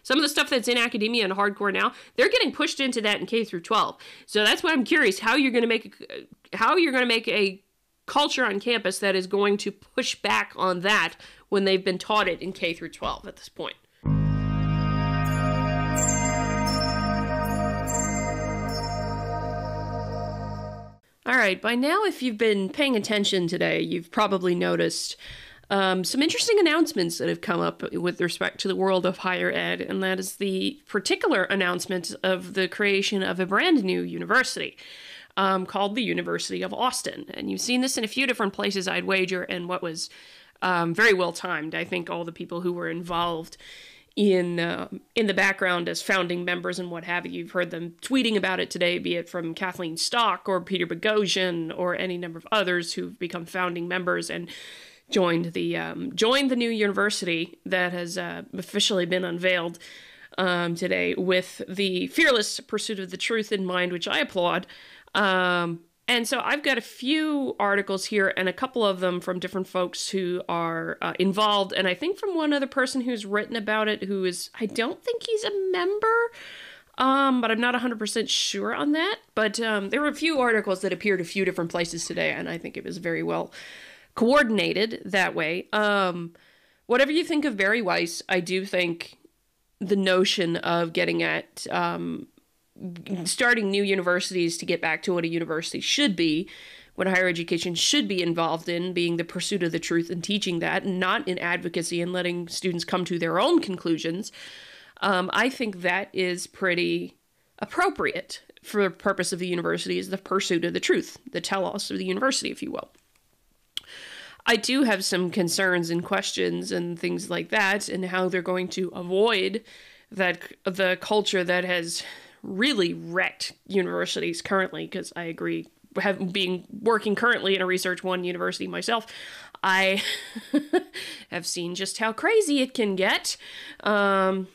Some of the stuff that's in academia and hardcore now, they're getting pushed into that in K through 12. So that's why I'm curious how you're going to make a culture on campus that is going to push back on that when they've been taught it in K through 12 at this point. All right, by now, if you've been paying attention today, you've probably noticed some interesting announcements that have come up with respect to the world of higher ed, and that is the particular announcement of the creation of a brand new university called the University of Austin. And you've seen this in a few different places, I'd wager, and what was very well timed. I think all the people who were involved in the background as founding members and what have you, you've heard them tweeting about it today, be it from Kathleen Stock or Peter Boghossian or any number of others who've become founding members and joined the new university that has officially been unveiled today with the fearless pursuit of the truth in mind, which I applaud. And so I've got a few articles here and a couple of them from different folks who are involved. And I think from one other person who's written about it, who is, I don't think he's a member, but I'm not 100% sure on that. But there were a few articles that appeared a few different places today, and I think it was very well coordinated that way. Whatever you think of Barry Weiss, I do think the notion of getting at starting new universities to get back to what a university should be, what higher education should be involved in, being the pursuit of the truth and teaching that, and not in advocacy and letting students come to their own conclusions. I think that is pretty appropriate for the purpose of the university, is the pursuit of the truth, the telos of the university, if you will. I do have some concerns and questions and things like that, and how they're going to avoid that the culture that has really wrecked universities currently, because I agree, working currently in a Research One university myself, I have seen just how crazy it can get. And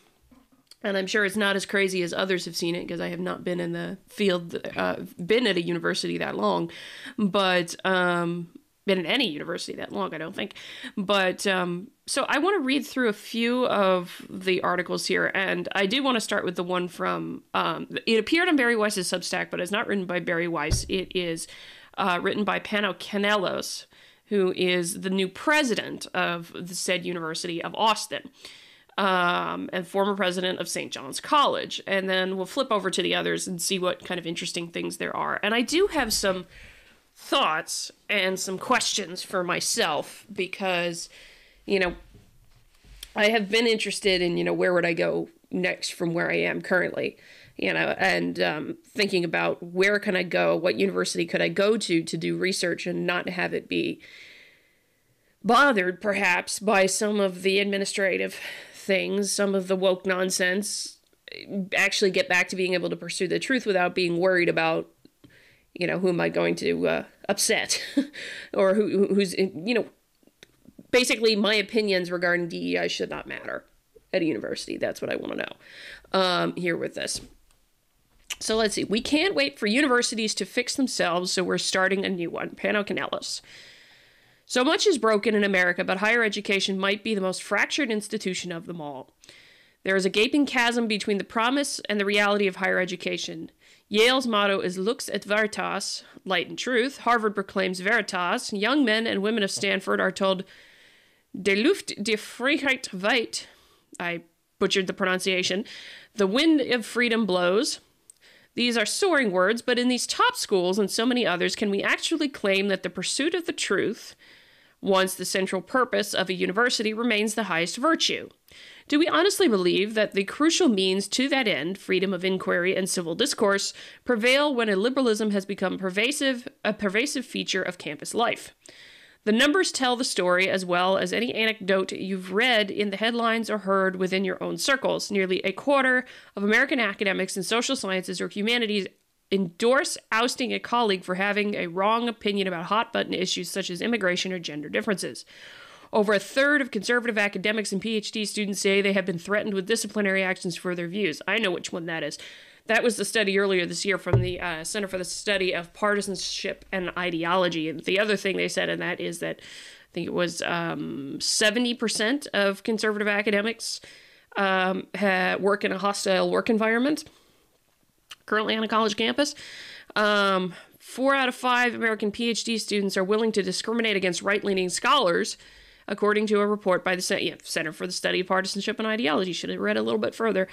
I'm sure it's not as crazy as others have seen it, because I have not been in the field, been at a university that long, but been in any university that long, I don't think. But so I want to read through a few of the articles here, and I do want to start with the one from, it appeared on Barry Weiss's Substack, but it's not written by Barry Weiss. It is written by Pano Canelos, who is the new president of the said University of Austin, and former president of St. John's College. And then we'll flip over to the others and see what kind of interesting things there are. And I do have some thoughts and some questions for myself, because, I have been interested in, where would I go next from where I am currently, and thinking about where can I go, what university could I go to do research and not have it be bothered perhaps by some of the administrative things, some of the woke nonsense, actually get back to being able to pursue the truth without being worried about, who am I going to upset, or who's, basically my opinions regarding DEI should not matter at a university. That's what I want to know here with this. So let's see. We can't wait for universities to fix themselves, so we're starting a new one. Pano Canelos. So much is broken in America, but higher education might be the most fractured institution of them all. There is a gaping chasm between the promise and the reality of higher education. Yale's motto is Lux et Veritas, light and truth. Harvard proclaims Veritas. Young men and women of Stanford are told De Luft die Freiheit weit. I butchered the pronunciation. The wind of freedom blows. These are soaring words, but in these top schools and so many others, can we actually claim that the pursuit of the truth, once the central purpose of a university, remains the highest virtue? Do we honestly believe that the crucial means to that end, freedom of inquiry and civil discourse, prevail when a liberalism has become a pervasive feature of campus life? The numbers tell the story as well as any anecdote you've read in the headlines or heard within your own circles. Nearly a quarter of American academics in social sciences or humanities endorse ousting a colleague for having a wrong opinion about hot-button issues such as immigration or gender differences. Over a third of conservative academics and PhD students say they have been threatened with disciplinary actions for their views. I know which one that is. That was the study earlier this year from the Center for the Study of Partisanship and Ideology. And the other thing they said in that is that I think it was 70% of conservative academics work in a hostile work environment, currently on a college campus. 4 out of 5 American PhD students are willing to discriminate against right-leaning scholars, according to a report by the Center for the Study of Partisanship and Ideology. Should have read a little bit further.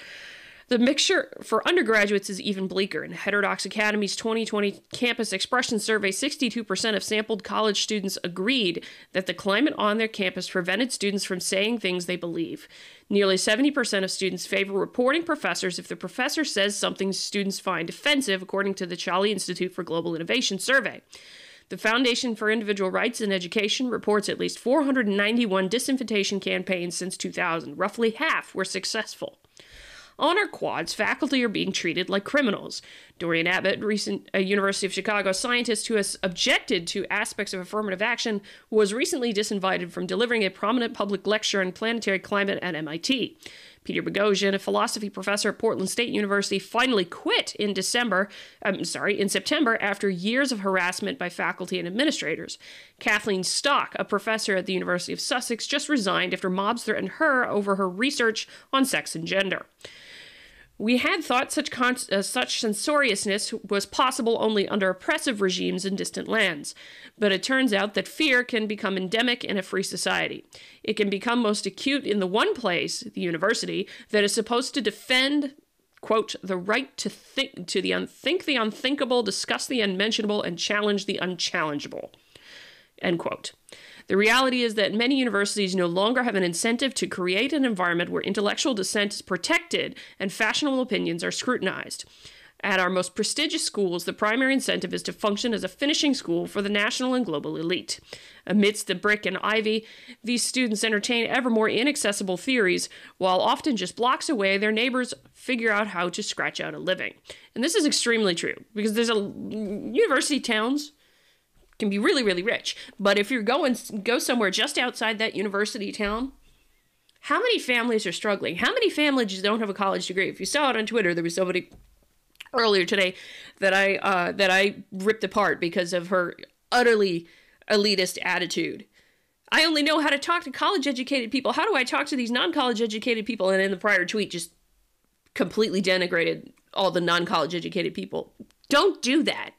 The mixture for undergraduates is even bleaker. In Heterodox Academy's 2020 Campus Expression Survey, 62% of sampled college students agreed that the climate on their campus prevented students from saying things they believe. Nearly 70% of students favor reporting professors if the professor says something students find offensive, according to the Charlie Institute for Global Innovation survey. The Foundation for Individual Rights in Education reports at least 491 disinvitation campaigns since 2000. Roughly half were successful. On our quads, faculty are being treated like criminals. Dorian Abbott, a University of Chicago scientist who has objected to aspects of affirmative action, was recently disinvited from delivering a prominent public lecture on planetary climate at MIT. Peter Boghossian, a philosophy professor at Portland State University, finally quit in September after years of harassment by faculty and administrators. Kathleen Stock, a professor at the University of Sussex, just resigned after mobs threatened her over her research on sex and gender. We had thought such censoriousness was possible only under oppressive regimes in distant lands, but it turns out that fear can become endemic in a free society. It can become most acute in the one place, the university, that is supposed to defend, quote, the right to think the unthinkable, discuss the unmentionable, and challenge the unchallengeable, end quote. The reality is that many universities no longer have an incentive to create an environment where intellectual dissent is protected and fashionable opinions are scrutinized. At our most prestigious schools, the primary incentive is to function as a finishing school for the national and global elite. Amidst the brick and ivy, these students entertain ever more inaccessible theories, while often just blocks away, their neighbors figure out how to scratch out a living. And this is extremely true, because there's university towns can be really, really rich. But if you're go somewhere just outside that university town, how many families are struggling? How many families don't have a college degree? If you saw it on Twitter, there was somebody earlier today that I ripped apart because of her utterly elitist attitude. I only know how to talk to college-educated people. How do I talk to these non-college-educated people? And in the prior tweet, just completely denigrated all the non-college-educated people. Don't do that.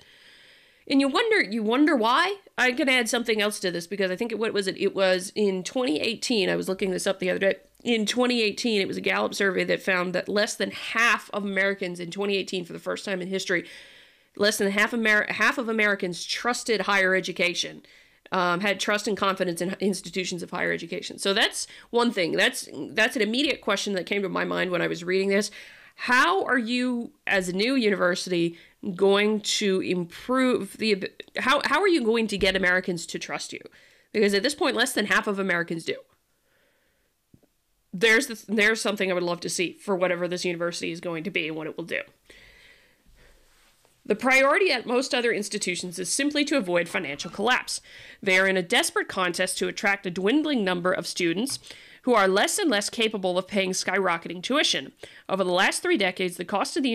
And you wonder why? I can add something else to this because I think it was in 2018. I was looking this up the other day. In 2018, it was a Gallup survey that found that less than half of Americans in 2018, for the first time in history, less than half of Americans trusted higher education, had trust and confidence in institutions of higher education. So that's one thing. That's an immediate question that came to my mind when I was reading this. How are you, as a new university, going to improve how are you going to get Americans to trust you? Because at this point, less than half of Americans do. There's something I would love to see for whatever this university is going to be and what it will do. The priority at most other institutions is simply to avoid financial collapse. They are in a desperate contest to attract a dwindling number of students who are less and less capable of paying skyrocketing tuition. Over the last 3 decades, the cost of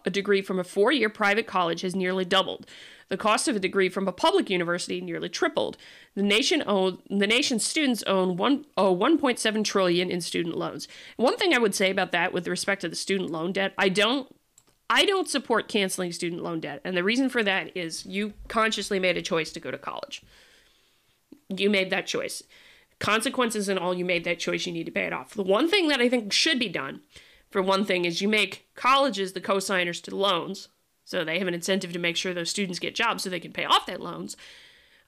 a degree from a 4-year private college has nearly doubled. The cost of a degree from a public university nearly tripled. The nation's students owe $1.7 trillion in student loans. One thing I would say about that with respect to the student loan debt, I don't support canceling student loan debt. And the reason for that is you consciously made a choice to go to college. You made that choice. Consequences and all, you made that choice, you need to pay it off. The one thing that I think should be done, for one thing, is you make colleges the co-signers to the loans, so they have an incentive to make sure those students get jobs so they can pay off that loans.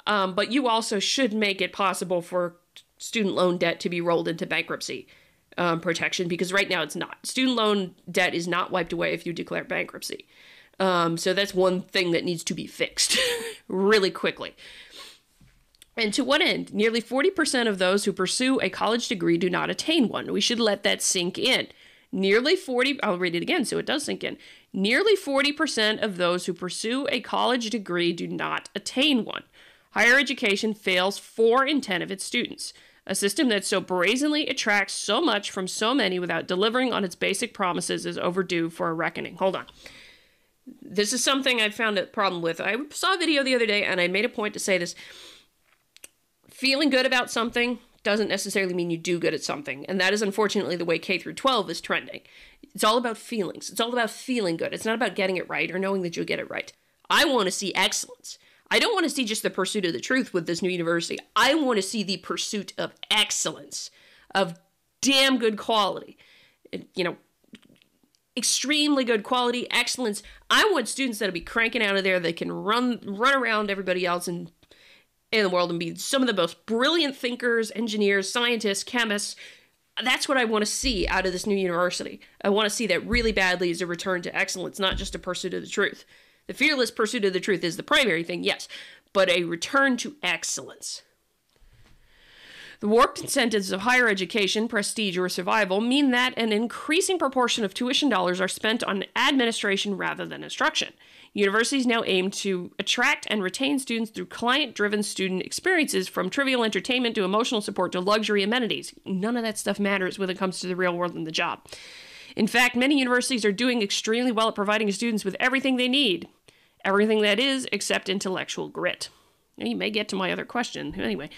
But you also should make it possible for student loan debt to be rolled into bankruptcy protection, because right now it's not. Student loan debt is not wiped away if you declare bankruptcy. So that's one thing that needs to be fixed really quickly. And to what end? Nearly 40% of those who pursue a college degree do not attain one. We should let that sink in. I'll read it again so it does sink in. Nearly 40% of those who pursue a college degree do not attain one. Higher education fails 4 in 10 of its students. A system that so brazenly attracts so much from so many without delivering on its basic promises is overdue for a reckoning. Hold on. This is something I found a problem with. I saw a video the other day and I made a point to say this. Feeling good about something doesn't necessarily mean you do good at something. And that is unfortunately the way K through 12 is trending. It's all about feelings. It's all about feeling good. It's not about getting it right or knowing that you'll get it right. I want to see excellence. I don't want to see just the pursuit of the truth with this new university. I want to see the pursuit of excellence, of damn good quality. You know, extremely good quality, excellence. I want students that'll be cranking out of there that can run around everybody else in the world and be some of the most brilliant thinkers, engineers, scientists, chemists. That's what I want to see out of this new university. I want to see that really badly as a return to excellence, not just a pursuit of the truth. The fearless pursuit of the truth is the primary thing, yes, but a return to excellence. The warped incentives of higher education, prestige, or survival mean that an increasing proportion of tuition dollars are spent on administration rather than instruction. Universities now aim to attract and retain students through client-driven student experiences, from trivial entertainment to emotional support to luxury amenities. None of that stuff matters when it comes to the real world and the job. In fact, many universities are doing extremely well at providing students with everything they need. Everything that is, except intellectual grit. Now, you may get to my other question. Anyway,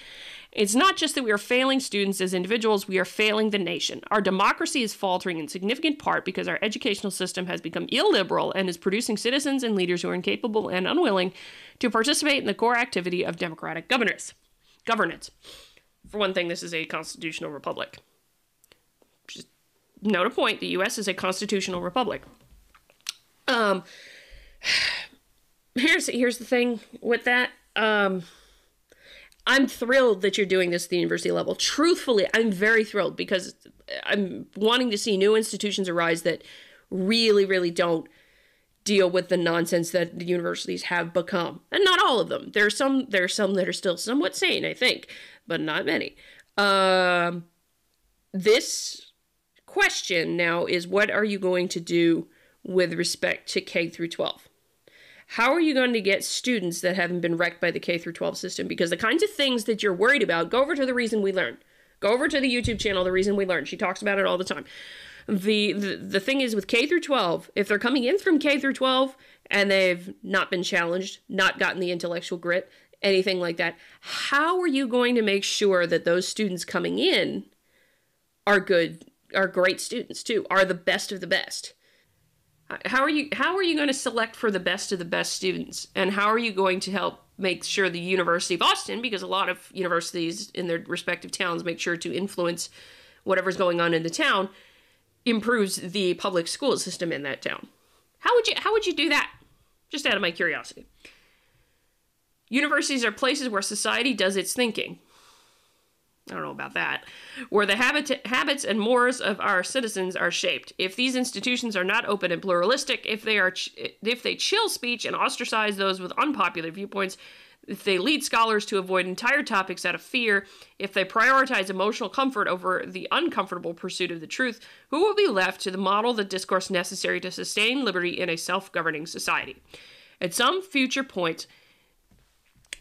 it's not just that we are failing students as individuals, we are failing the nation. Our democracy is faltering in significant part because our educational system has become illiberal and is producing citizens and leaders who are incapable and unwilling to participate in the core activity of democratic governance. For one thing, this is a constitutional republic. Just note a point, the U.S. is a constitutional republic. Here's the thing with that. I'm thrilled that you're doing this at the university level. Truthfully, I'm very thrilled because I'm wanting to see new institutions arise that really, really don't deal with the nonsense that the universities have become. And not all of them. There are some that are still somewhat sane, I think, but not many. This question now is, what are you going to do with respect to K through 12? How are you going to get students that haven't been wrecked by the K through 12 system? Because the kinds of things that you're worried about, go over to The Reason We Learn. Go over to the YouTube channel, The Reason We Learn. She talks about it all the time. The thing is with K through 12, if they're coming in from K through 12 and they've not been challenged, not gotten the intellectual grit, anything like that, how are you going to make sure that those students coming in are great students too, are the best of the best? How are you going to select for the best of the best students? And how are you going to help make sure the University of Austin, because a lot of universities in their respective towns make sure to influence whatever's going on in the town, improves the public school system in that town? How would you do that? Just out of my curiosity. Universities are places where society does its thinking. I don't know about that. Where the habits and mores of our citizens are shaped. If these institutions are not open and pluralistic, if they chill speech and ostracize those with unpopular viewpoints, if they lead scholars to avoid entire topics out of fear, if they prioritize emotional comfort over the uncomfortable pursuit of the truth, who will be left to model the discourse necessary to sustain liberty in a self-governing society? At some future point,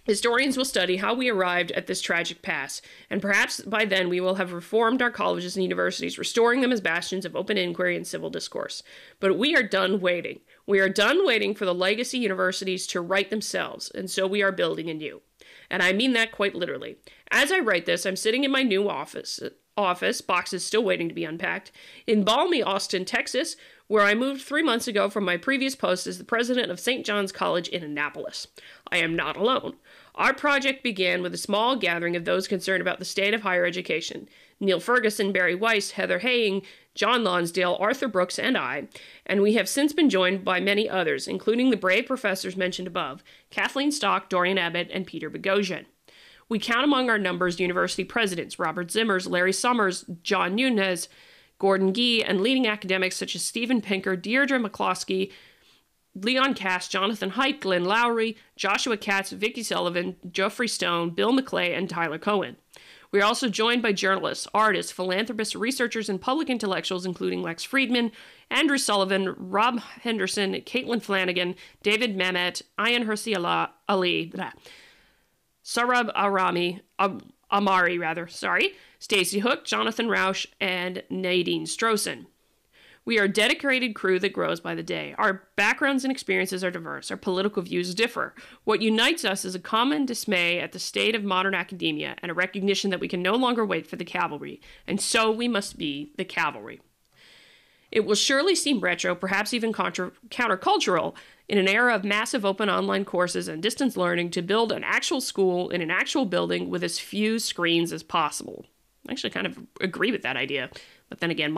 historians will study how we arrived at this tragic pass, and perhaps by then we will have reformed our colleges and universities, restoring them as bastions of open inquiry and civil discourse. But we are done waiting. We are done waiting for the legacy universities to right themselves, and so we are building anew. And I mean that quite literally. As I write this, I'm sitting in my new office, boxes still waiting to be unpacked, in balmy Austin, Texas, where I moved 3 months ago from my previous post as the president of St. John's College in Annapolis. I am not alone. Our project began with a small gathering of those concerned about the state of higher education. Neil Ferguson, Barry Weiss, Heather Haying, John Lonsdale, Arthur Brooks, and I, and we have since been joined by many others, including the brave professors mentioned above, Kathleen Stock, Dorian Abbott, and Peter Boghossian. We count among our numbers university presidents Robert Zimmers, Larry Summers, John Nunez, Gordon Gee, and leading academics such as Stephen Pinker, Deirdre McCloskey, Leon Cass, Jonathan Haidt, Glenn Lowry, Joshua Katz, Vicki Sullivan, Geoffrey Stone, Bill McClay, and Tyler Cohen. We are also joined by journalists, artists, philanthropists, researchers, and public intellectuals, including Lex Friedman, Andrew Sullivan, Rob Henderson, Caitlin Flanagan, David Mamet, Ayan Hirsi Ali, Sarab Amari, Stacey Hook, Jonathan Rausch, and Nadine Strossen. We are a dedicated crew that grows by the day. Our backgrounds and experiences are diverse. Our political views differ. What unites us is a common dismay at the state of modern academia and a recognition that we can no longer wait for the cavalry, and so we must be the cavalry. It will surely seem retro, perhaps even countercultural, in an era of massive open online courses and distance learning to build an actual school in an actual building with as few screens as possible. I actually kind of agree with that idea, but then again,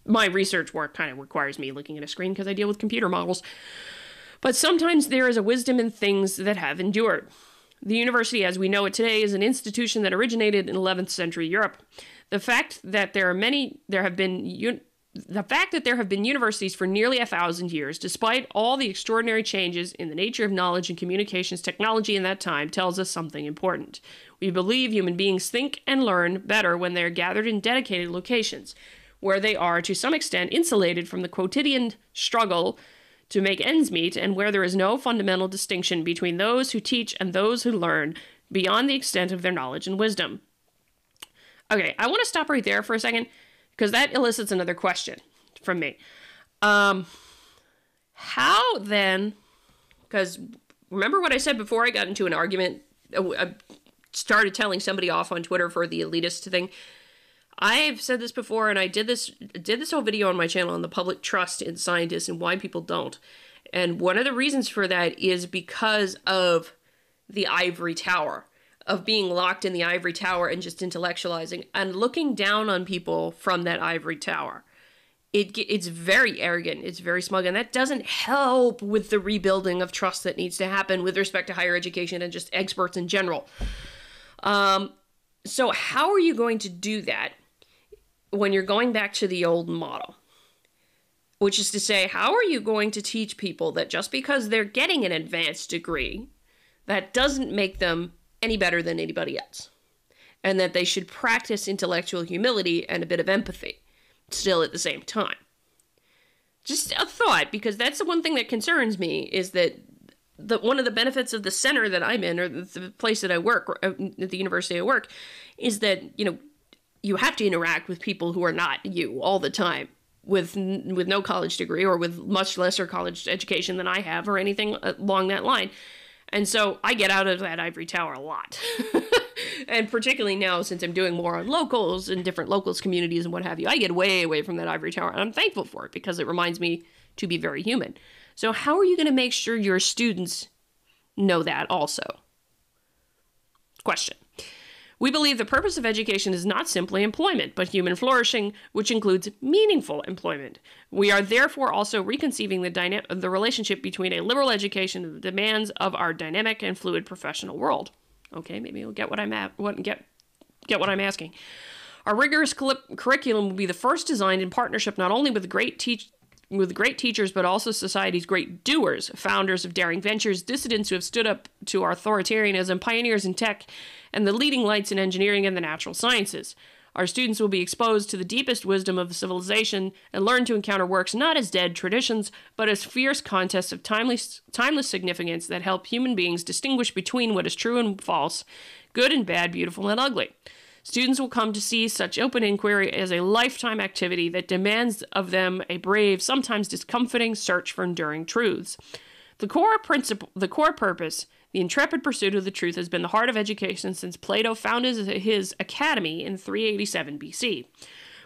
my research work kind of requires me looking at a screen because I deal with computer models. But sometimes there is a wisdom in things that have endured. The university as we know it today is an institution that originated in 11th century Europe. The fact that there have been universities for nearly 1,000 years, despite all the extraordinary changes in the nature of knowledge and communications technology in that time, tells us something important. We believe human beings think and learn better when they are gathered in dedicated locations, where they are to some extent insulated from the quotidian struggle to make ends meet, and where there is no fundamental distinction between those who teach and those who learn beyond the extent of their knowledge and wisdom. Okay, I want to stop right there for a second, because that elicits another question from me. How then, because remember what I said before I got into an argument, I started telling somebody off on Twitter for the elitist thing. I've said this before, and I did this whole video on my channel on the public trust in scientists and why people don't. And one of the reasons for that is because of the ivory tower, of being locked in the ivory tower and just intellectualizing and looking down on people from that ivory tower. It's very arrogant, it's very smug, and that doesn't help with the rebuilding of trust that needs to happen with respect to higher education and just experts in general. So how are you going to do that when you're going back to the old model? Which is to say, how are you going to teach people that just because they're getting an advanced degree, that doesn't make them any better than anybody else? And that they should practice intellectual humility and a bit of empathy still at the same time. Just a thought, because that's the one thing that concerns me, is that one of the benefits of the center that I'm in, or the place that I work, at the university I work, is that, you have to interact with people who are not you all the time, with no college degree or with much lesser college education than I have or anything along that line. And so I get out of that ivory tower a lot. And particularly now, since I'm doing more on locals and different locals communities and what have you, I get way away from that ivory tower. And I'm thankful for it because it reminds me to be very human. So how are you going to make sure your students know that also? Question. We believe the purpose of education is not simply employment, but human flourishing, which includes meaningful employment. We are therefore also reconceiving the relationship between a liberal education and the demands of our dynamic and fluid professional world. Okay, maybe you'll get what I'm asking. Our rigorous curriculum will be the first designed in partnership not only with great teachers, but also society's great doers, founders of daring ventures, dissidents who have stood up to authoritarianism, pioneers in tech, and the leading lights in engineering and the natural sciences. Our students will be exposed to the deepest wisdom of civilization and learn to encounter works not as dead traditions, but as fierce contests of timeless significance that help human beings distinguish between what is true and false, good and bad, beautiful and ugly. Students will come to see such open inquiry as a lifetime activity that demands of them a brave, sometimes discomforting search for enduring truths. The core purpose, the intrepid pursuit of the truth, has been the heart of education since Plato founded his academy in 387 BC.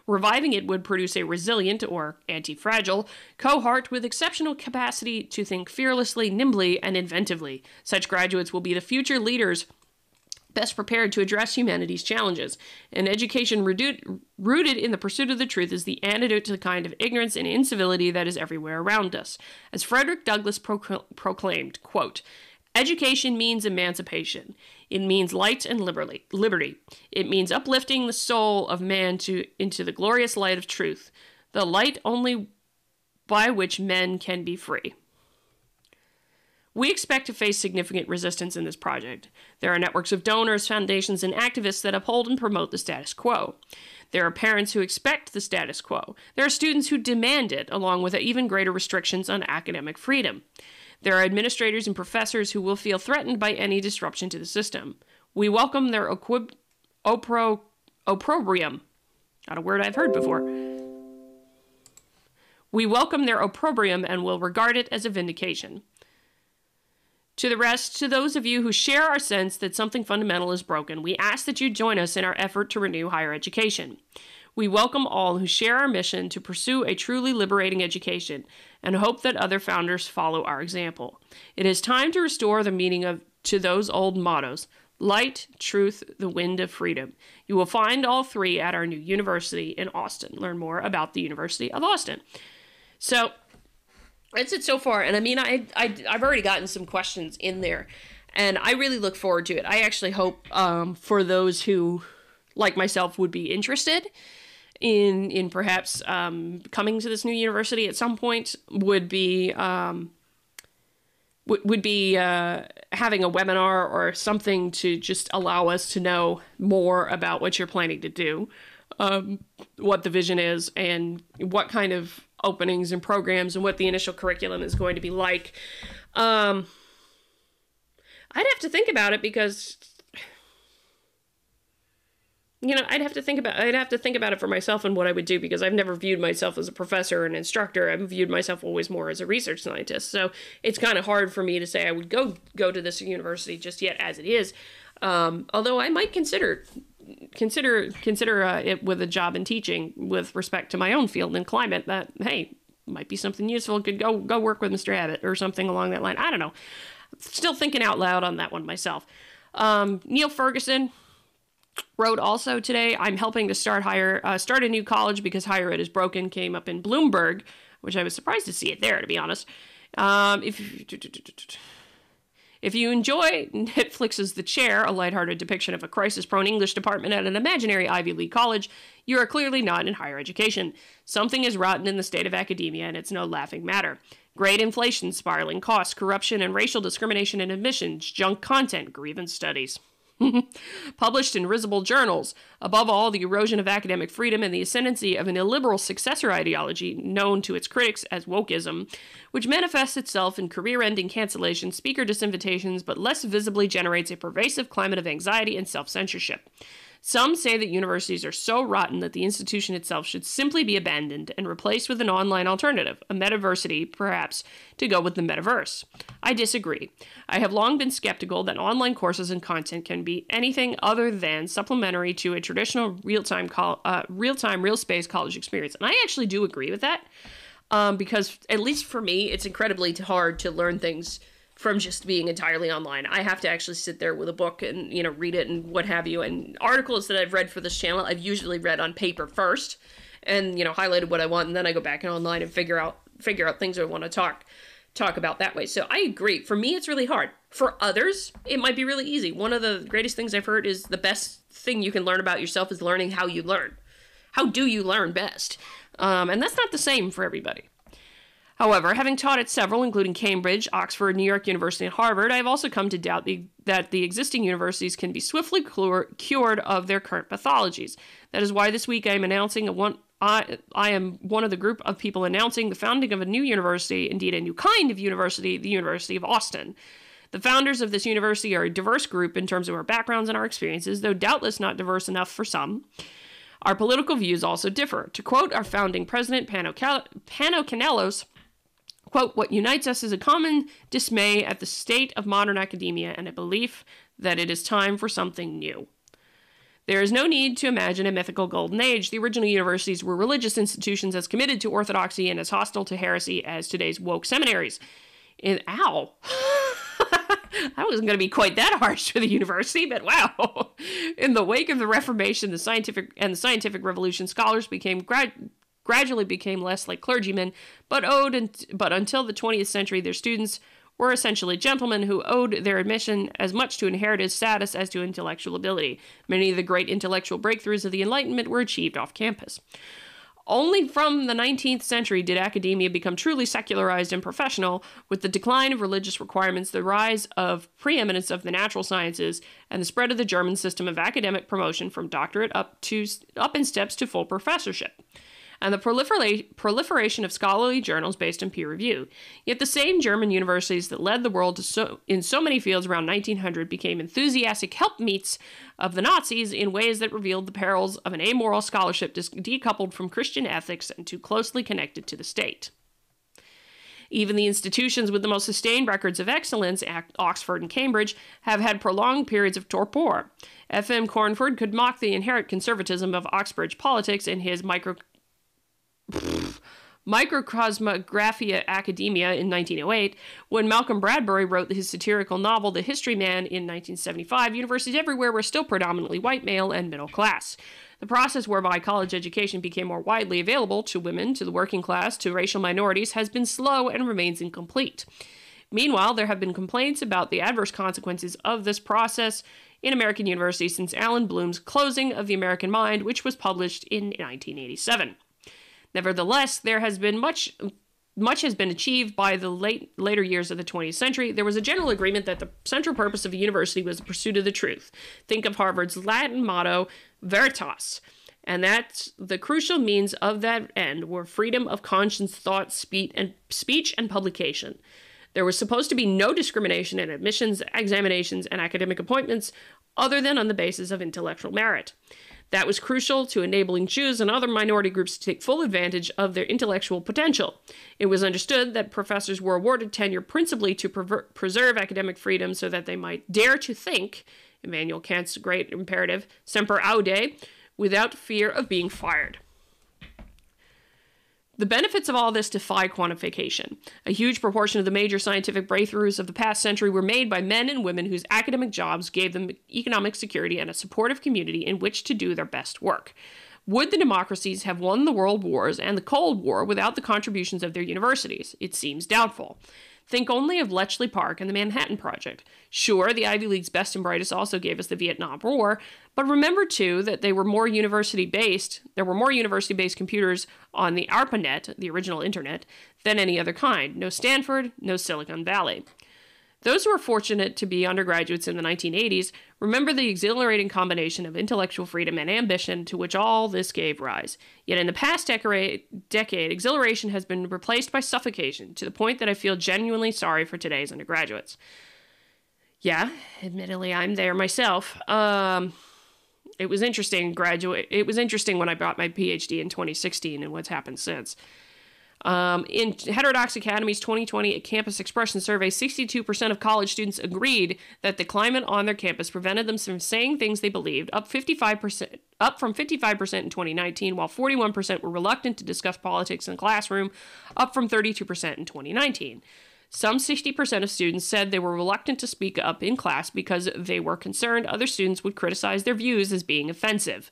Reviving it would produce a resilient, or anti-fragile, cohort with exceptional capacity to think fearlessly, nimbly, and inventively. Such graduates will be the future leaders best prepared to address humanity's challenges. An education rooted in the pursuit of the truth is the antidote to the kind of ignorance and incivility that is everywhere around us. As Frederick Douglass proclaimed, quote, "Education means emancipation. It means light and liberty. It means uplifting the soul of man into the glorious light of truth, the light only by which men can be free." We expect to face significant resistance in this project. There are networks of donors, foundations, and activists that uphold and promote the status quo. There are parents who expect the status quo. There are students who demand it, along with even greater restrictions on academic freedom. There are administrators and professors who will feel threatened by any disruption to the system. We welcome their opprobrium. Not a word I've heard before. We welcome their opprobrium and will regard it as a vindication. To the rest, to those of you who share our sense that something fundamental is broken, we ask that you join us in our effort to renew higher education. We welcome all who share our mission to pursue a truly liberating education and hope that other founders follow our example. It is time to restore the meaning to those old mottos: light, truth, the wind of freedom. You will find all three at our new university in Austin. Learn more about the University of Austin. So that's it so far. And I mean, I've already gotten some questions in there, and I really look forward to it. I actually hope for those who, like myself, would be interested in perhaps coming to this new university at some point, would be having a webinar or something to just allow us to know more about what you're planning to do, what the vision is, and what kind of openings and programs and what the initial curriculum is going to be like. I'd have to think about it because, you know, I'd have to think about it for myself and what I would do, because I've never viewed myself as a professor or an instructor. I've viewed myself always more as a research scientist. So it's kind of hard for me to say I would go to this university just yet as it is. Although I might consider it with a job in teaching with respect to my own field and climate, that, hey, might be something useful. Could go work with Mr. Abbott or something along that line. I don't know. Still thinking out loud on that one myself. Neil Ferguson wrote also today, I'm helping to start a new college because higher ed is broken, came up in Bloomberg, which I was surprised to see it there, to be honest. If you enjoy Netflix's The Chair, a lighthearted depiction of a crisis-prone English department at an imaginary Ivy League college, you are clearly not in higher education. Something is rotten in the state of academia, and it's no laughing matter. Grade inflation, spiraling costs, corruption, and racial discrimination in admissions, junk content, grievance studies. Published in risible journals. Above all, the erosion of academic freedom and the ascendancy of an illiberal successor ideology known to its critics as wokeism, which manifests itself in career-ending cancellation, speaker disinvitations, but less visibly generates a pervasive climate of anxiety and self-censorship. Some say that universities are so rotten that the institution itself should simply be abandoned and replaced with an online alternative, a metaversity, perhaps, to go with the metaverse. I disagree. I have long been skeptical that online courses and content can be anything other than supplementary to a traditional real-time, real-space college experience. And I actually do agree with that, because, at least for me, it's incredibly hard to learn things from just being entirely online. I have to actually sit there with a book and, you know, read it and what have you. And articles that I've read for this channel, I've usually read on paper first and, you know, highlighted what I want, and then I go back and online and figure out things I want to talk about that way. So I agree. For me, it's really hard. For others, it might be really easy. One of the greatest things I've heard is the best thing you can learn about yourself is learning how you learn. How do you learn best? And that's not the same for everybody. However, having taught at several, including Cambridge, Oxford, New York University, and Harvard, I have also come to doubt that the existing universities can be swiftly cured of their current pathologies. That is why this week I am announcing I am one of the group of people announcing the founding of a new university, indeed a new kind of university, the University of Austin. The founders of this university are a diverse group in terms of our backgrounds and our experiences, though doubtless not diverse enough for some. Our political views also differ. To quote our founding president, Pano Canelos, quote, what unites us is a common dismay at the state of modern academia and a belief that it is time for something new. There is no need to imagine a mythical golden age. The original universities were religious institutions as committed to orthodoxy and as hostile to heresy as today's woke seminaries. Ow! That wasn't going to be quite that harsh for the university, but wow. In the wake of the Reformation, the scientific revolution, scholars gradually became less like clergymen, but until the 20th century, their students were essentially gentlemen who owed their admission as much to inherited status as to intellectual ability. Many of the great intellectual breakthroughs of the Enlightenment were achieved off campus. Only from the 19th century did academia become truly secularized and professional, with the decline of religious requirements, the rise of preeminence of the natural sciences, and the spread of the German system of academic promotion from doctorate up in steps to full professorship. and the proliferation of scholarly journals based on peer review. Yet the same German universities that led the world in so many fields around 1900 became enthusiastic helpmeets of the Nazis in ways that revealed the perils of an amoral scholarship decoupled from Christian ethics and too closely connected to the state. Even the institutions with the most sustained records of excellence, Oxford and Cambridge, have had prolonged periods of torpor. F.M. Cornford could mock the inherent conservatism of Oxbridge politics in his Microcosmographia Academia in 1908. When Malcolm Bradbury wrote his satirical novel The History Man in 1975, universities everywhere were still predominantly white, male, and middle class. The process whereby college education became more widely available to women, to the working class, to racial minorities has been slow and remains incomplete. Meanwhile, there have been complaints about the adverse consequences of this process in American universities since Alan Bloom's Closing of the American Mind, which was published in 1987. Nevertheless, there has been much has been achieved by the later years of the 20th century. There was a general agreement that the central purpose of a university was the pursuit of the truth. Think of Harvard's Latin motto, Veritas. And that the crucial means of that end were freedom of conscience, thought, speech, and publication. There was supposed to be no discrimination in admissions, examinations, and academic appointments other than on the basis of intellectual merit. That was crucial to enabling Jews and other minority groups to take full advantage of their intellectual potential. It was understood that professors were awarded tenure principally to preserve academic freedom so that they might dare to think, Immanuel Kant's great imperative, semper aude, without fear of being fired. The benefits of all this defy quantification. A huge proportion of the major scientific breakthroughs of the past century were made by men and women whose academic jobs gave them economic security and a supportive community in which to do their best work. Would the democracies have won the world wars and the Cold War without the contributions of their universities? It seems doubtful. Think only of Bletchley Park and the Manhattan Project. Sure, the Ivy League's best and brightest also gave us the Vietnam War, but remember, too, that there were more university-based computers on the ARPANET, the original internet, than any other kind. No Stanford, no Silicon Valley. Those who were fortunate to be undergraduates in the 1980s remember the exhilarating combination of intellectual freedom and ambition to which all this gave rise. Yet in the past decade, exhilaration has been replaced by suffocation, to the point that I feel genuinely sorry for today's undergraduates. Yeah, admittedly, I'm there myself. It was interesting when I brought my PhD in 2016 and what's happened since. In Heterodox Academy's 2020 Campus Expression Survey, 62% of college students agreed that the climate on their campus prevented them from saying things they believed, up from 55% in 2019, while 41% were reluctant to discuss politics in the classroom, up from 32% in 2019. Some 60% of students said they were reluctant to speak up in class because they were concerned other students would criticize their views as being offensive.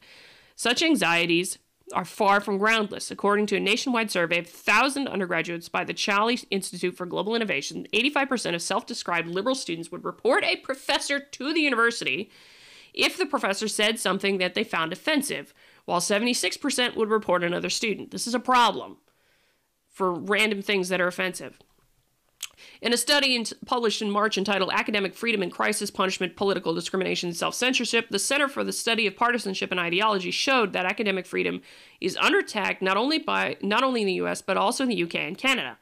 Such anxieties are far from groundless. According to a nationwide survey of 1,000 undergraduates by the Charlie Institute for Global Innovation, 85% of self-described liberal students would report a professor to the university if the professor said something that they found offensive, while 76% would report another student. This is a problem for random things that are offensive. In a study published in March entitled Academic Freedom in Crisis, Punishment, Political Discrimination, and Self-Censorship, the Center for the Study of Partisanship and Ideology showed that academic freedom is under attack not only in the U.S., but also in the UK and Canada.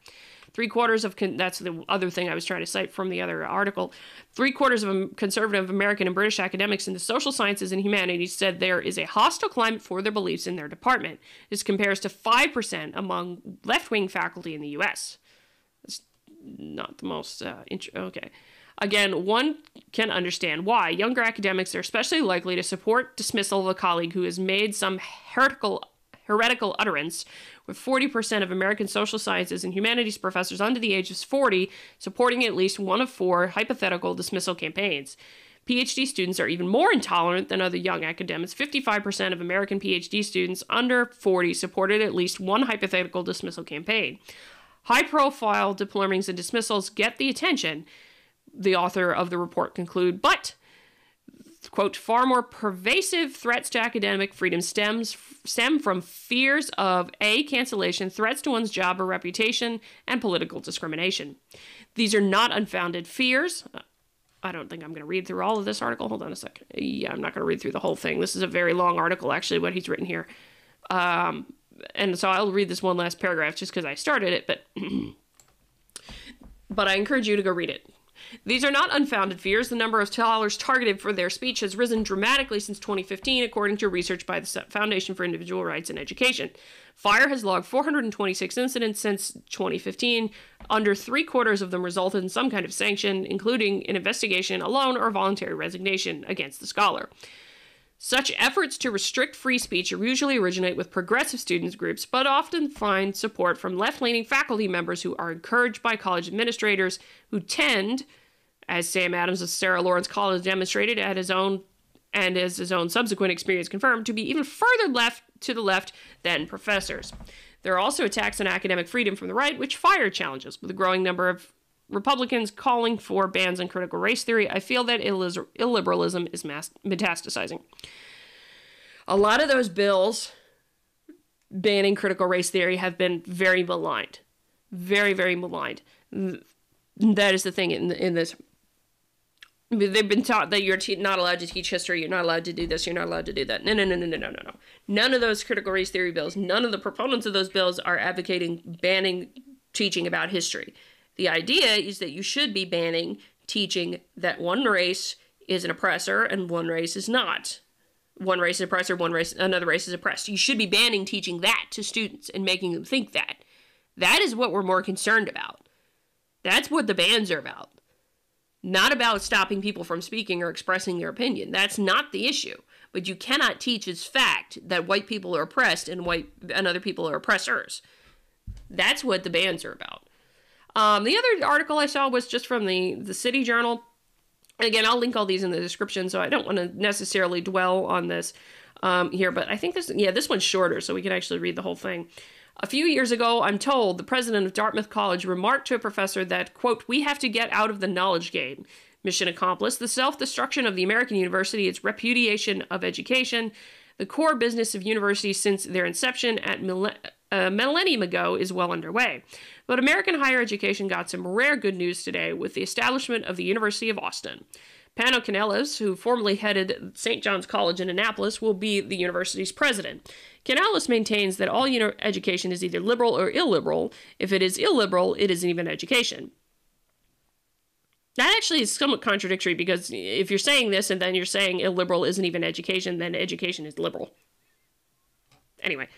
That's the other thing I was trying to cite from the other article. 3/4 of conservative American and British academics in the social sciences and humanities said there is a hostile climate for their beliefs in their department. This compares to 5% among left-wing faculty in the U.S. That's not the most okay. Again, one can understand why. Younger academics are especially likely to support dismissal of a colleague who has made some heretical utterance, with 40% of American social sciences and humanities professors under the age of 40 supporting at least one of 4 hypothetical dismissal campaigns. PhD students are even more intolerant than other young academics. 55% of American PhD students under 40 supported at least one hypothetical dismissal campaign. High-profile deployments and dismissals get the attention, the author of the report conclude, but, quote, far more pervasive threats to academic freedom stem from fears of A, cancellation, threats to one's job or reputation, and political discrimination. These are not unfounded fears. I don't think I'm going to read through all of this article. Hold on a second. Yeah, I'm not going to read through the whole thing. This is a very long article, actually, what he's written here. and so I'll read this one last paragraph just because I started it, but I encourage you to go read it. These are not unfounded fears. The number of scholars targeted for their speech has risen dramatically since 2015, according to research by the Foundation for Individual Rights in Education. FIRE has logged 426 incidents since 2015. Under 3/4 of them resulted in some kind of sanction, including an investigation, a loan, or voluntary resignation against the scholar. Such efforts to restrict free speech usually originate with progressive students groups, but often find support from left-leaning faculty members who are encouraged by college administrators who tend, as Sam Adams of Sarah Lawrence College demonstrated at his own and as his own subsequent experience confirmed, to be even further left to the left than professors. There are also attacks on academic freedom from the right, which FIRE challenges, with a growing number of Republicans calling for bans on critical race theory. I feel that illiberalism is metastasizing. A lot of those bills banning critical race theory have been very maligned. Very, very maligned. That is the thing in this. They've been taught that you're not allowed to teach history, you're not allowed to do this, you're not allowed to do that. No. None of those critical race theory bills, none of the proponents of those bills are advocating banning teaching about history. The idea is that you should be banning teaching that one race is an oppressor and one race is not. One race is oppressor, another race is oppressed. You should be banning teaching that to students and making them think that. That is what we're more concerned about. That's what the bans are about. Not about stopping people from speaking or expressing their opinion. That's not the issue. But you cannot teach as fact that white people are oppressed and other people are oppressors. That's what the bans are about. The other article I saw was just from the City Journal. Again, I'll link all these in the description, so I don't want to necessarily dwell on this here, but I think this one's shorter, so we can actually read the whole thing. A few years ago, I'm told, the president of Dartmouth College remarked to a professor that, quote, "We have to get out of the knowledge game. Mission accomplished. The self-destruction of the American university, its repudiation of education, the core business of universities since their inception a millennium ago is well underway. But American higher education got some rare good news today with the establishment of the University of Austin. Pano Canellis, who formerly headed St. John's College in Annapolis, will be the university's president. Canellis maintains that all education is either liberal or illiberal. If it is illiberal, it isn't even education." That actually is somewhat contradictory, because if you're saying this and then you're saying illiberal isn't even education, then education is liberal. Anyway,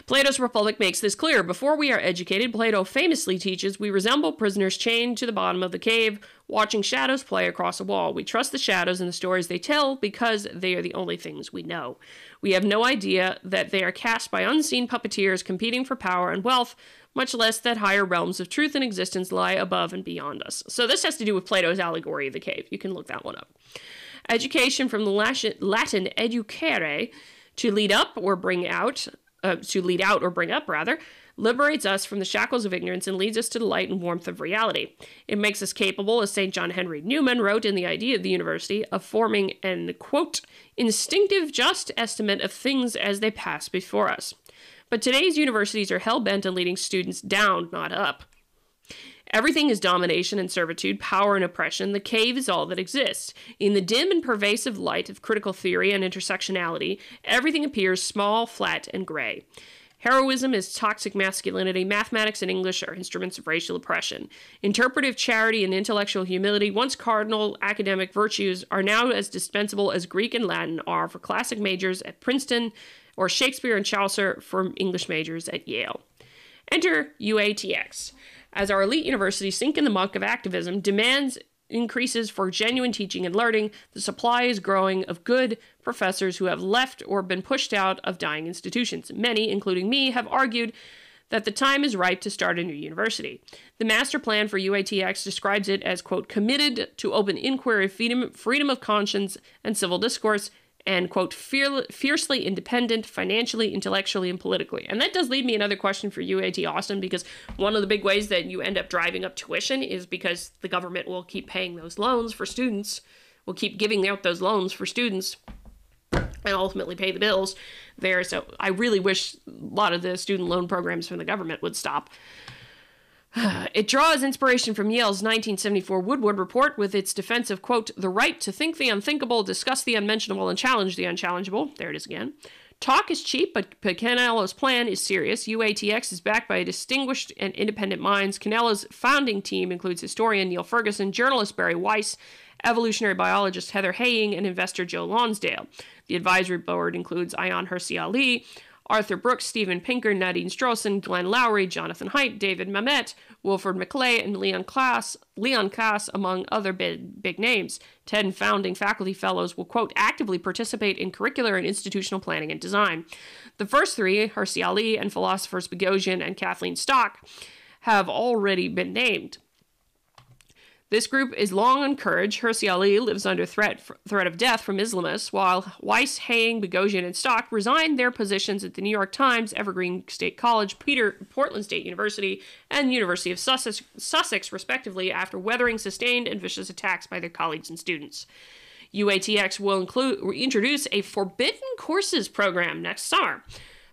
Plato's Republic makes this clear. Before we are educated, Plato famously teaches, we resemble prisoners chained to the bottom of the cave, watching shadows play across a wall. We trust the shadows and the stories they tell because they are the only things we know. We have no idea that they are cast by unseen puppeteers competing for power and wealth, much less that higher realms of truth and existence lie above and beyond us. So this has to do with Plato's allegory of the cave. You can look that one up. Education, from the Latin educere, to lead out or bring up, liberates us from the shackles of ignorance and leads us to the light and warmth of reality. It makes us capable, as St. John Henry Newman wrote in The Idea of the University, of forming an, quote, instinctive just estimate of things as they pass before us. But today's universities are hell-bent on leading students down, not up. Everything is domination and servitude, power and oppression. The cave is all that exists. In the dim and pervasive light of critical theory and intersectionality, everything appears small, flat, and gray. Heroism is toxic masculinity. Mathematics and English are instruments of racial oppression. Interpretive charity and intellectual humility, once cardinal academic virtues, are now as dispensable as Greek and Latin are for classic majors at Princeton, or Shakespeare and Chaucer for English majors at Yale. Enter UATX. As our elite universities sink in the muck of activism, demands increases for genuine teaching and learning, the supply is growing of good professors who have left or been pushed out of dying institutions. Many, including me, have argued that the time is ripe to start a new university. The master plan for UATX describes it as, quote, committed to open inquiry, freedom of conscience, and civil discourse, and, quote, fiercely independent, financially, intellectually, and politically. And that does lead me another question for UAT Austin, because one of the big ways that you end up driving up tuition is because the government will keep paying those loans for students, will keep giving out those loans for students, and ultimately pay the bills there. So I really wish a lot of the student loan programs from the government would stop. It draws inspiration from Yale's 1974 Woodward Report with its defense of, quote, the right to think the unthinkable, discuss the unmentionable, and challenge the unchallengeable. There it is again. Talk is cheap, but Canelo's plan is serious. UATX is backed by distinguished and independent minds. Canelo's founding team includes historian Neil Ferguson, journalist Barry Weiss, evolutionary biologist Heather Haying, and investor Joe Lonsdale. The advisory board includes Ayaan Hirsi Ali, Arthur Brooks, Steven Pinker, Nadine Strossen, Glenn Lowry, Jonathan Haidt, David Mamet, Wilford McClay, and Leon Klass, among other big names. 10 founding faculty fellows will, quote, actively participate in curricular and institutional planning and design. The first three, Hirsi Ali and philosophers Boghossian and Kathleen Stock, have already been named. This group is long on courage. Hirsi Ali lives under threat of death from Islamists, while Weiss, Haying, Boghossian, and Stock resigned their positions at the New York Times, Evergreen State College, Portland State University, and University of Sussex, respectively, after weathering sustained and vicious attacks by their colleagues and students. UATX will introduce a forbidden courses program next summer.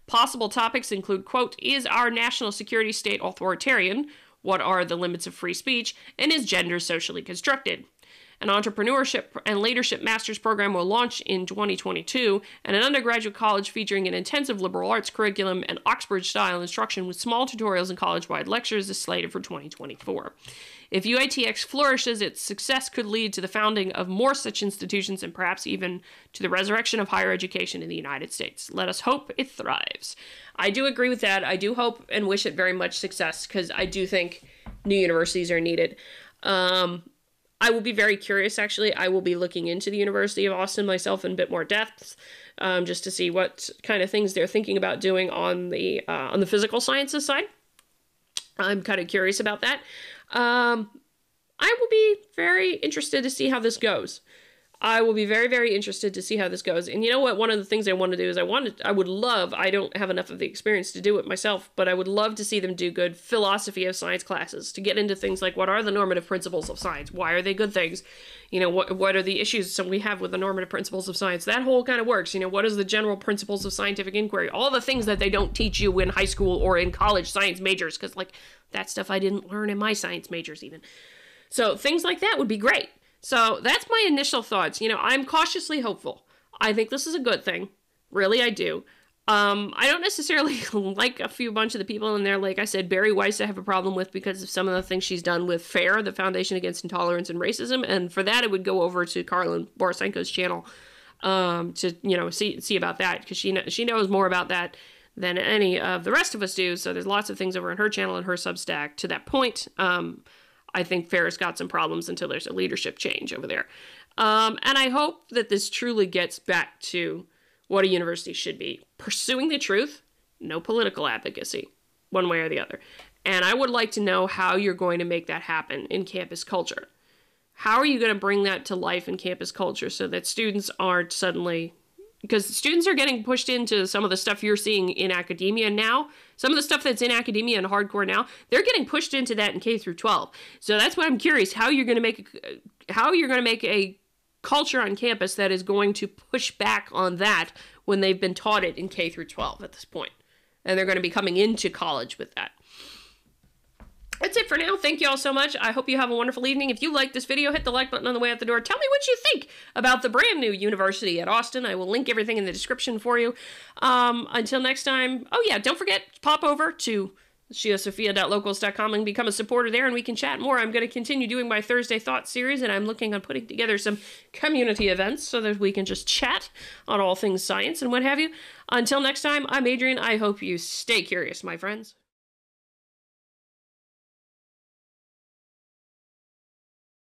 Possible topics include, quote, is our national security state authoritarian? What are the limits of free speech? And is gender socially constructed? An entrepreneurship and leadership master's program will launch in 2022, and an undergraduate college featuring an intensive liberal arts curriculum and Oxford-style instruction with small tutorials and college-wide lectures is slated for 2024. If UATX flourishes, its success could lead to the founding of more such institutions and perhaps even to the resurrection of higher education in the United States. Let us hope it thrives. I do agree with that. I do hope and wish it very much success because I do think new universities are needed. I will be very curious, actually. I will be looking into the University of Austin myself in a bit more depth, just to see what kind of things they're thinking about doing on the physical sciences side. I'm kind of curious about that. I will be very interested to see how this goes. I will be very, very interested to see how this goes. And you know what? One of the things I want to do is I don't have enough of the experience to do it myself, but I would love to see them do good philosophy of science classes to get into things like what are the normative principles of science? Why are they good things? You know, what are the issues we have with the normative principles of science? That whole kind of works. You know, what is the general principles of scientific inquiry? All the things that they don't teach you in high school or in college science majors, because like that stuff I didn't learn in my science majors even. So things like that would be great. So that's my initial thoughts. You know, I'm cautiously hopeful. I think this is a good thing. Really, I do. I don't necessarily like a bunch of the people in there. Like I said, Barry Weiss I have a problem with because of some of the things she's done with FAIR, the Foundation Against Intolerance and Racism. And for that, it would go over to Karlin Borisenko's channel to, you know, see about that because she knows more about that than any of the rest of us do. So there's lots of things over on her channel and her Substack to that point. I think FAIR's got some problems until there's a leadership change over there. And I hope that this truly gets back to what a university should be. Pursuing the truth, no political advocacy, one way or the other. And I would like to know how you're going to make that happen in campus culture. How are you going to bring that to life in campus culture so that students aren't suddenly... Because students are getting pushed into some of the stuff you're seeing in academia now. Some of the stuff that's in academia and hardcore now, they're getting pushed into that in K through 12. So that's why I'm curious how you're going to make a culture on campus that is going to push back on that when they've been taught it in K through 12 at this point. And they're going to be coming into college with that. That's it for now. Thank you all so much. I hope you have a wonderful evening. If you like this video, hit the like button on the way out the door. Tell me what you think about the brand new university at Austin. I will link everything in the description for you. Until next time. Oh yeah, don't forget, pop over to shiasophia.locals.com and become a supporter there and we can chat more. I'm going to continue doing my Thursday Thoughts series and I'm looking on putting together some community events so that we can just chat on all things science and what have you. Until next time, I'm Adrian. I hope you stay curious, my friends.